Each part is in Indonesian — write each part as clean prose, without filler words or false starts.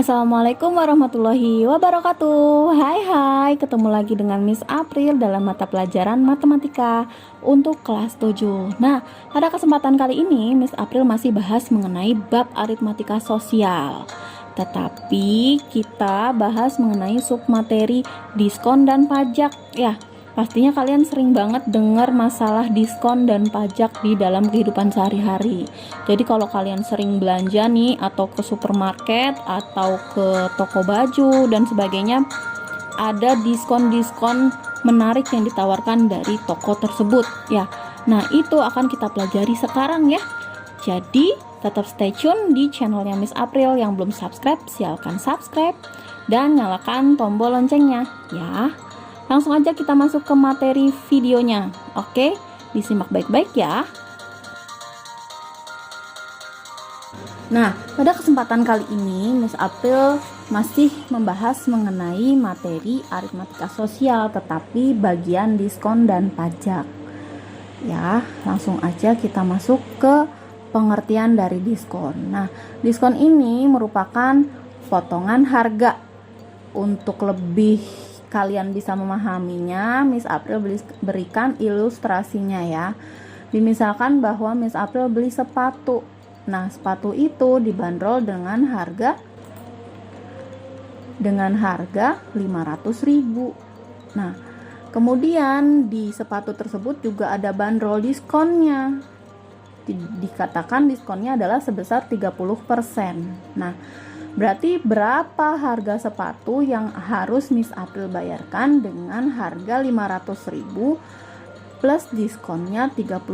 Assalamualaikum warahmatullahi wabarakatuh. Hai, ketemu lagi dengan Miss April dalam mata pelajaran matematika untuk kelas 7. Nah, pada kesempatan kali ini Miss April masih bahas mengenai bab aritmatika sosial. Tetapi kita bahas mengenai submateri diskon dan pajak. Ya, pastinya kalian sering banget dengar masalah diskon dan pajak di dalam kehidupan sehari-hari. Jadi kalau kalian sering belanja nih, atau ke supermarket atau ke toko baju dan sebagainya, ada diskon-diskon menarik yang ditawarkan dari toko tersebut ya. Nah, itu akan kita pelajari sekarang ya. Jadi tetap stay tune di channelnya Miss April. Yang belum subscribe, silakan subscribe dan nyalakan tombol loncengnya ya. Langsung aja kita masuk ke materi videonya. Oke, disimak baik-baik ya. Nah, pada kesempatan kali ini Miss April masih membahas mengenai materi aritmatika sosial, tetapi bagian diskon dan pajak. Ya, langsung aja kita masuk ke pengertian dari diskon. Nah, diskon ini merupakan potongan harga. Untuk lebih kalian bisa memahaminya, Miss April berikan ilustrasinya ya. Dimisalkan bahwa Miss April beli sepatu. Nah, sepatu itu dibanderol dengan harga 500.000. Nah, kemudian di sepatu tersebut juga ada bandrol diskonnya. Dikatakan diskonnya adalah sebesar 30%. Nah, berarti berapa harga sepatu yang harus Miss April bayarkan dengan harga 500.000 plus diskonnya 30%.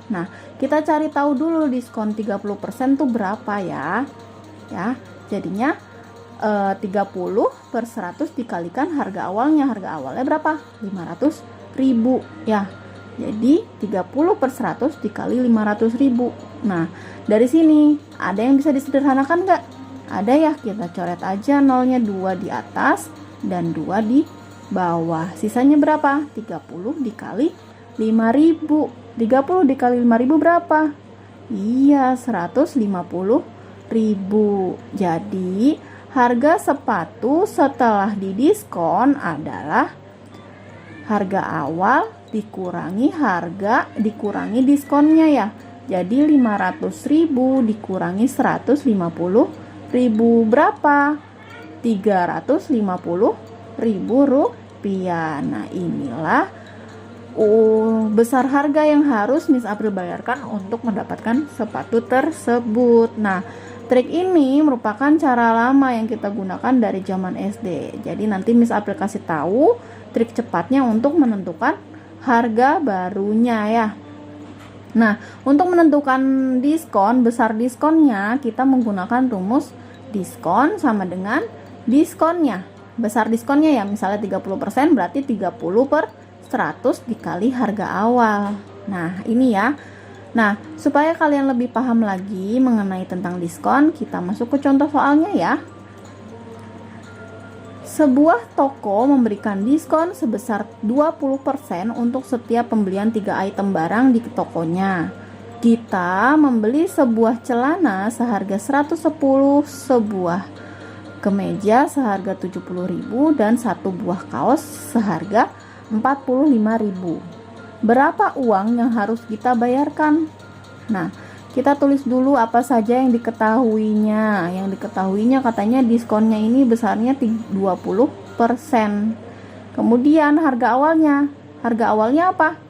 Nah, kita cari tahu dulu diskon 30% tuh berapa ya. Ya, jadinya 30 per 100 dikalikan harga awalnya. Harga awalnya berapa? 500.000 ya. Jadi 30 per 100 dikali 500.000. Nah, dari sini ada yang bisa disederhanakan nggak? Ada ya, kita coret aja nolnya 2 di atas dan 2 di bawah. Sisanya berapa? 30 dikali 5.000. 30 dikali 5.000 berapa? Iya, 150.000. Jadi harga sepatu setelah didiskon adalah harga awal dikurangi diskonnya ya. Jadi 500.000 dikurangi 150.000 berapa? 350.000 rupiah. Nah, inilah besar harga yang harus Miss April bayarkan untuk mendapatkan sepatu tersebut. Nah, trik ini merupakan cara lama yang kita gunakan dari zaman SD. Jadi nanti Miss April kasih tahu trik cepatnya untuk menentukan harga barunya ya. Nah, untuk menentukan diskon, besar diskonnya kita menggunakan rumus diskon sama dengan diskonnya. Besar diskonnya ya, misalnya 30% berarti 30 per 100 dikali harga awal. Nah, ini ya. Nah, supaya kalian lebih paham lagi mengenai tentang diskon, kita masuk ke contoh soalnya ya. Sebuah toko memberikan diskon sebesar 20% untuk setiap pembelian 3 item barang di tokonya. Kita membeli sebuah celana seharga 110, sebuah kemeja seharga 70.000 dan satu buah kaos seharga 45.000. Berapa uang yang harus kita bayarkan? Nah, kita tulis dulu apa saja yang diketahuinya. Yang diketahuinya katanya diskonnya ini besarnya 20%. Kemudian harga awalnya. Harga awalnya apa?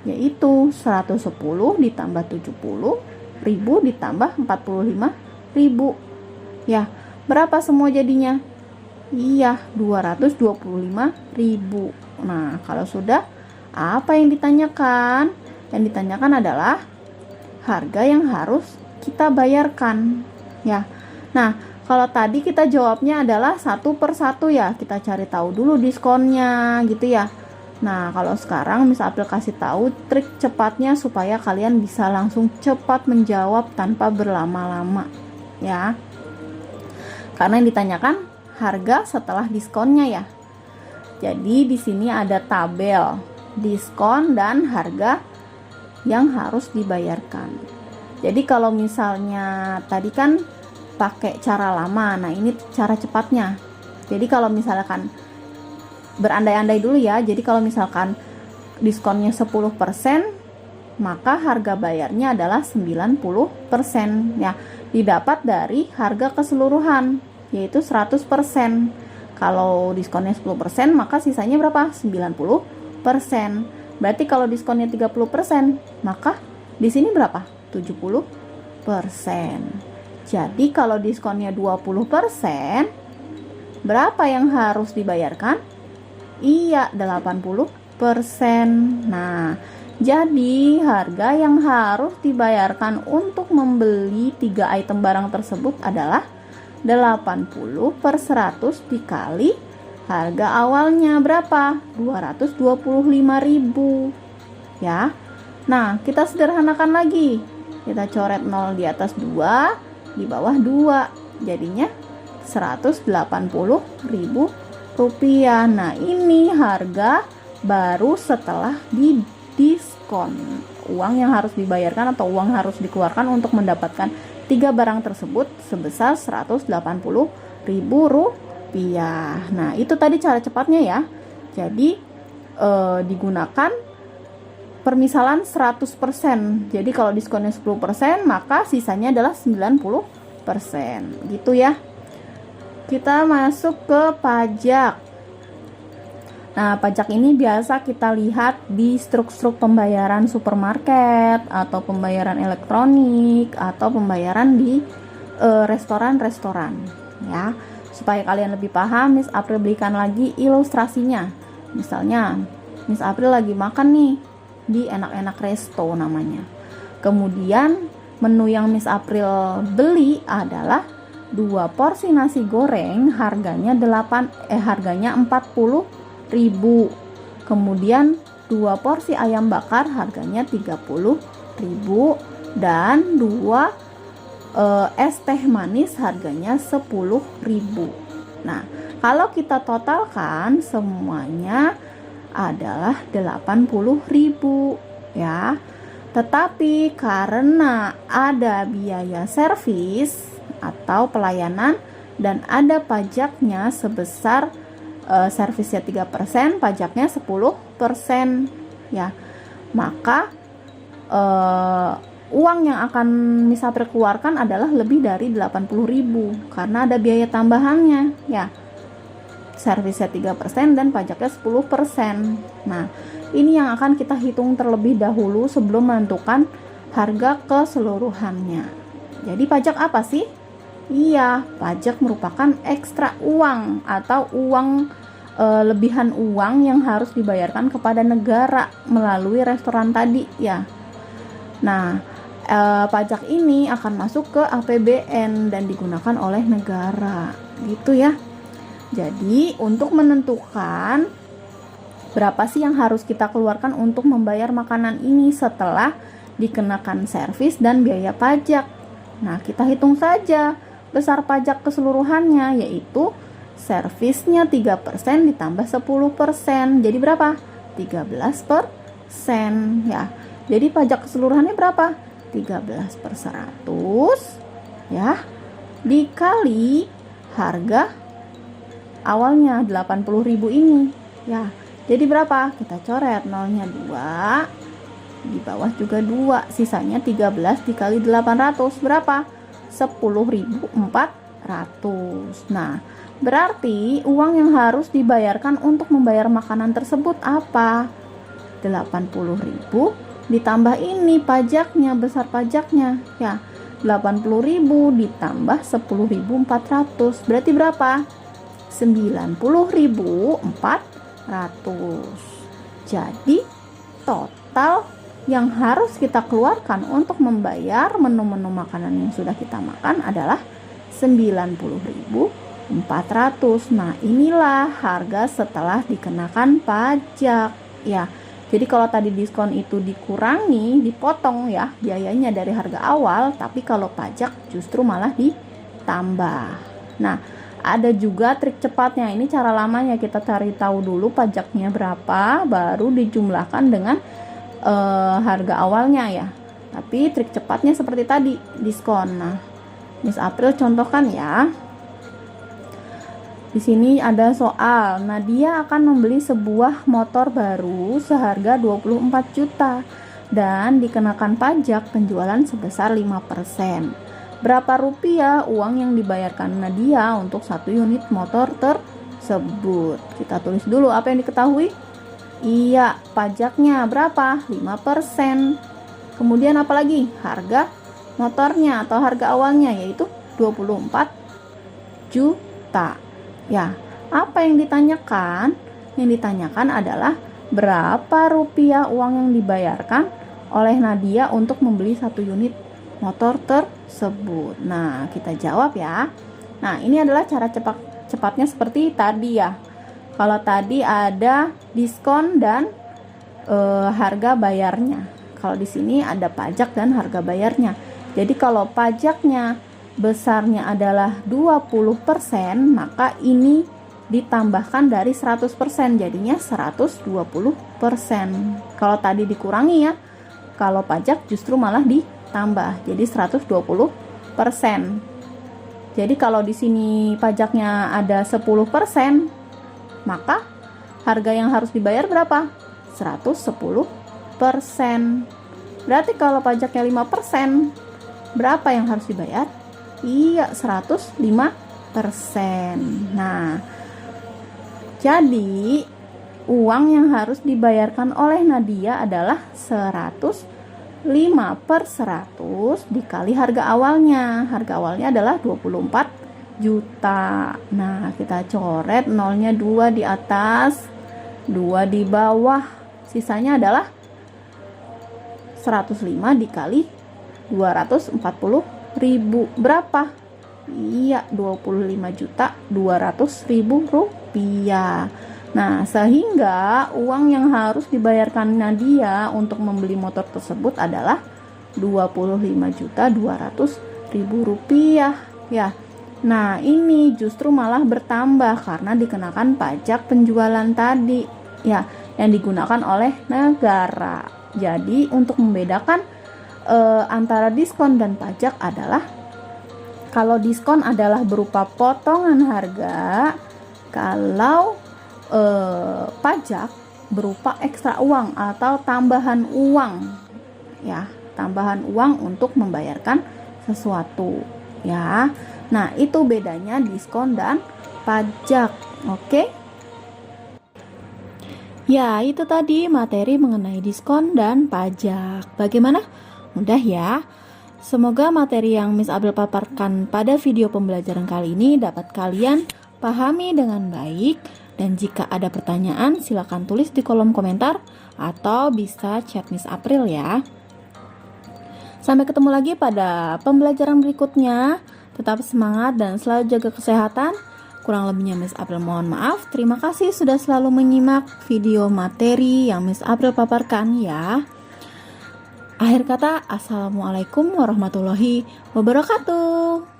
Yaitu 110 ditambah 70.000 ditambah 45.000. Ya, berapa semua jadinya? Iya, 225.000. Nah, kalau sudah, apa yang ditanyakan? Yang ditanyakan adalah harga yang harus kita bayarkan ya. Nah, kalau tadi kita jawabnya adalah 1 per 1 ya, kita cari tahu dulu diskonnya gitu ya. Nah, kalau sekarang Miss April kasih tahu trik cepatnya supaya kalian bisa langsung cepat menjawab tanpa berlama-lama ya. Karena yang ditanyakan harga setelah diskonnya ya. Jadi di sini ada tabel diskon dan harga yang harus dibayarkan. Jadi kalau misalnya tadi kan pakai cara lama. Nah, ini cara cepatnya. Jadi kalau misalkan berandai-andai dulu ya. Jadi kalau misalkan diskonnya 10%, maka harga bayarnya adalah 90% ya. Didapat dari harga keseluruhan yaitu 100%. Kalau diskonnya 10%, maka sisanya berapa? 90%. Berarti kalau diskonnya 30%, maka di sini berapa? 70%. Jadi kalau diskonnya 20%, berapa yang harus dibayarkan? Iya, 80%. Nah, jadi harga yang harus dibayarkan untuk membeli 3 item barang tersebut adalah 80/100 dikali harga awalnya berapa? 225.000 ya. Nah, kita sederhanakan lagi. Kita coret 0 di atas 2, di bawah 2. Jadinya 180.000 rupiah. Nah, ini harga baru setelah didiskon. Uang yang harus dibayarkan atau uang harus dikeluarkan untuk mendapatkan 3 barang tersebut sebesar 180.000 rupiah. Nah, itu tadi cara cepatnya ya. Jadi digunakan permisalan 100%. Jadi kalau diskonnya 10%, maka sisanya adalah 90%. Gitu ya. Kita masuk ke pajak. Nah, pajak ini biasa kita lihat di struk-struk pembayaran supermarket atau pembayaran elektronik atau pembayaran di restoran-restoran ya. Supaya kalian lebih paham, Miss April berikan lagi ilustrasinya. Misalnya, Miss April lagi makan nih di Enak-Enak Resto namanya. Kemudian menu yang Miss April beli adalah 2 porsi nasi goreng, harganya 40.000. Kemudian 2 porsi ayam bakar harganya 30.000 dan 2 es teh manis harganya 10.000. Nah, kalau kita totalkan semuanya adalah 80.000 ya. Tetapi karena ada biaya servis atau pelayanan dan ada pajaknya sebesar servisnya 3%, pajaknya 10% ya. Maka uang yang akan Miss April keluarkan adalah lebih dari 80.000 karena ada biaya tambahannya ya. Servisnya 3% dan pajaknya 10%. Nah, ini yang akan kita hitung terlebih dahulu sebelum menentukan harga keseluruhannya. Jadi pajak apa sih? Iya, pajak merupakan ekstra uang atau uang lebihan uang yang harus dibayarkan kepada negara melalui restoran tadi ya. Nah, pajak ini akan masuk ke APBN dan digunakan oleh negara gitu ya. Jadi untuk menentukan berapa sih yang harus kita keluarkan untuk membayar makanan ini setelah dikenakan servis dan biaya pajak. Nah, kita hitung saja besar pajak keseluruhannya, yaitu servisnya 3% ditambah 10%. Jadi berapa? 13% ya. Jadi pajak keseluruhannya berapa? 13/100 ya, dikali harga awalnya 80.000 ini ya. Jadi berapa? Kita coret nolnya 2, di bawah juga 2, sisanya 13 dikali 800 berapa? 10.400. Nah, berarti uang yang harus dibayarkan untuk membayar makanan tersebut apa? 80.000 ditambah ini pajaknya, besar pajaknya ya. 80.000 ditambah 10.400 berarti berapa? 90.400. Jadi total yang harus kita keluarkan untuk membayar menu-menu makanan yang sudah kita makan adalah 90.400. Nah, inilah harga setelah dikenakan pajak ya. Jadi kalau tadi diskon itu dikurangi, dipotong ya biayanya dari harga awal, tapi kalau pajak justru malah ditambah. Nah, ada juga trik cepatnya. Ini cara lamanya, kita cari tahu dulu pajaknya berapa, baru dijumlahkan dengan harga awalnya ya. Tapi trik cepatnya seperti tadi, diskon. Nah, Miss April contohkan ya. Di sini ada soal, Nadia akan membeli sebuah motor baru seharga 24 juta dan dikenakan pajak penjualan sebesar 5%. Berapa rupiah uang yang dibayarkan Nadia untuk 1 unit motor tersebut? Kita tulis dulu apa yang diketahui. Iya, pajaknya berapa? 5%. Kemudian apa lagi? Harga motornya atau harga awalnya yaitu 24 juta. Ya, apa yang ditanyakan? Yang ditanyakan adalah berapa rupiah uang yang dibayarkan oleh Nadia untuk membeli 1 unit motor tersebut. Nah, kita jawab ya. Nah, ini adalah cara cepatnya seperti tadi ya. Kalau tadi ada diskon dan harga bayarnya. Kalau di sini ada pajak dan harga bayarnya. Jadi kalau pajaknya besarnya adalah 20%, maka ini ditambahkan dari 100%, jadinya 120%. Kalau tadi dikurangi ya. Kalau pajak justru malah ditambah, jadi 120%. Jadi kalau di sini pajaknya ada 10%, maka harga yang harus dibayar berapa? 110%. Berarti kalau pajaknya 5%, berapa yang harus dibayar? Iya, 105%. Nah, jadi uang yang harus dibayarkan oleh Nadia adalah 105/100 dikali harga awalnya. Harga awalnya adalah 24 juta. Nah, kita coret nolnya 2 di atas, 2 di bawah. Sisanya adalah 105 dikali 240.000. Berapa? Iya, 25.200.000 rupiah. Nah, sehingga uang yang harus dibayarkan Nadia untuk membeli motor tersebut adalah 25.200.000 rupiah. Ya. Nah, ini justru malah bertambah karena dikenakan pajak penjualan tadi, ya, yang digunakan oleh negara. Jadi, untuk membedakan antara diskon dan pajak adalah kalau diskon adalah berupa potongan harga, kalau pajak berupa ekstra uang atau tambahan uang, ya, tambahan uang untuk membayarkan sesuatu, ya. Nah, itu bedanya diskon dan pajak. Oke? Ya, itu tadi materi mengenai diskon dan pajak. Bagaimana? Mudah ya? Semoga materi yang Miss April paparkan pada video pembelajaran kali ini dapat kalian pahami dengan baik. Dan jika ada pertanyaan, silakan tulis di kolom komentar atau bisa chat Miss April ya. Sampai ketemu lagi pada pembelajaran berikutnya. Tetap semangat dan selalu jaga kesehatan. Kurang lebihnya Miss April mohon maaf. Terima kasih sudah selalu menyimak video materi yang Miss April paparkan ya. Akhir kata, Assalamualaikum warahmatullahi wabarakatuh.